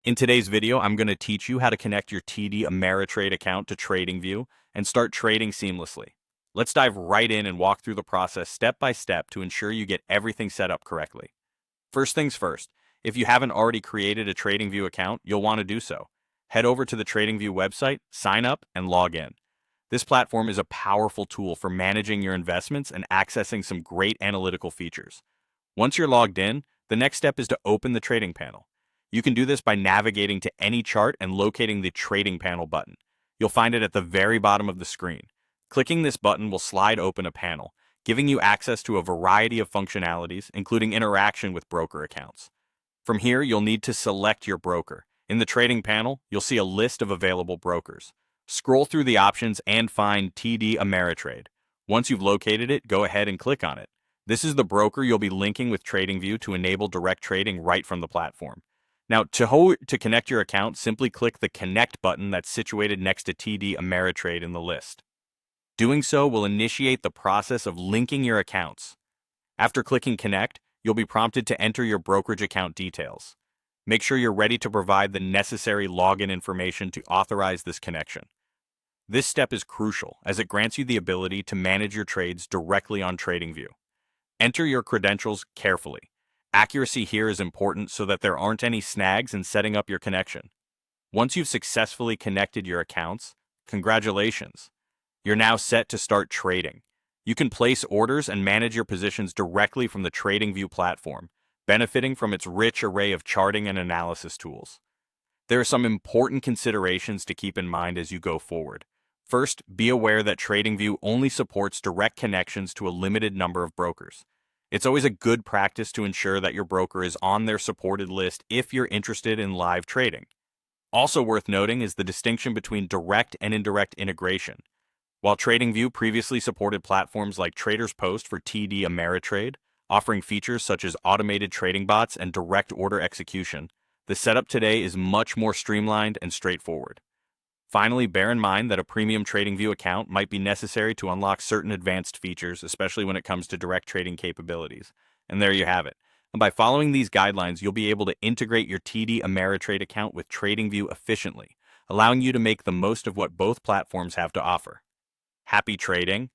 In today's video, I'm going to teach you how to connect your TD Ameritrade account to TradingView and start trading seamlessly. Let's dive right in and walk through the process step by step to ensure you get everything set up correctly. First things first, if you haven't already created a TradingView account, you'll want to do so. Head over to the TradingView website, sign up, and log in. This platform is a powerful tool for managing your investments and accessing some great analytical features. Once you're logged in, the next step is to open the trading panel. You can do this by navigating to any chart and locating the Trading Panel button. You'll find it at the very bottom of the screen. Clicking this button will slide open a panel, giving you access to a variety of functionalities, including interaction with broker accounts. From here, you'll need to select your broker. In the Trading Panel, you'll see a list of available brokers. Scroll through the options and find TD Ameritrade. Once you've located it, go ahead and click on it. This is the broker you'll be linking with TradingView to enable direct trading right from the platform. Now, to connect your account, simply click the Connect button that's situated next to TD Ameritrade in the list. Doing so will initiate the process of linking your accounts. After clicking Connect, you'll be prompted to enter your brokerage account details. Make sure you're ready to provide the necessary login information to authorize this connection. This step is crucial as it grants you the ability to manage your trades directly on TradingView. Enter your credentials carefully. Accuracy here is important so that there aren't any snags in setting up your connection. Once you've successfully connected your accounts, congratulations! You're now set to start trading. You can place orders and manage your positions directly from the TradingView platform, benefiting from its rich array of charting and analysis tools. There are some important considerations to keep in mind as you go forward. First, be aware that TradingView only supports direct connections to a limited number of brokers. It's always a good practice to ensure that your broker is on their supported list if you're interested in live trading. Also worth noting is the distinction between direct and indirect integration. While TradingView previously supported platforms like Traders Post for TD Ameritrade, offering features such as automated trading bots and direct order execution, the setup today is much more streamlined and straightforward. Finally, bear in mind that a premium TradingView account might be necessary to unlock certain advanced features, especially when it comes to direct trading capabilities. And there you have it. And by following these guidelines, you'll be able to integrate your TD Ameritrade account with TradingView efficiently, allowing you to make the most of what both platforms have to offer. Happy trading!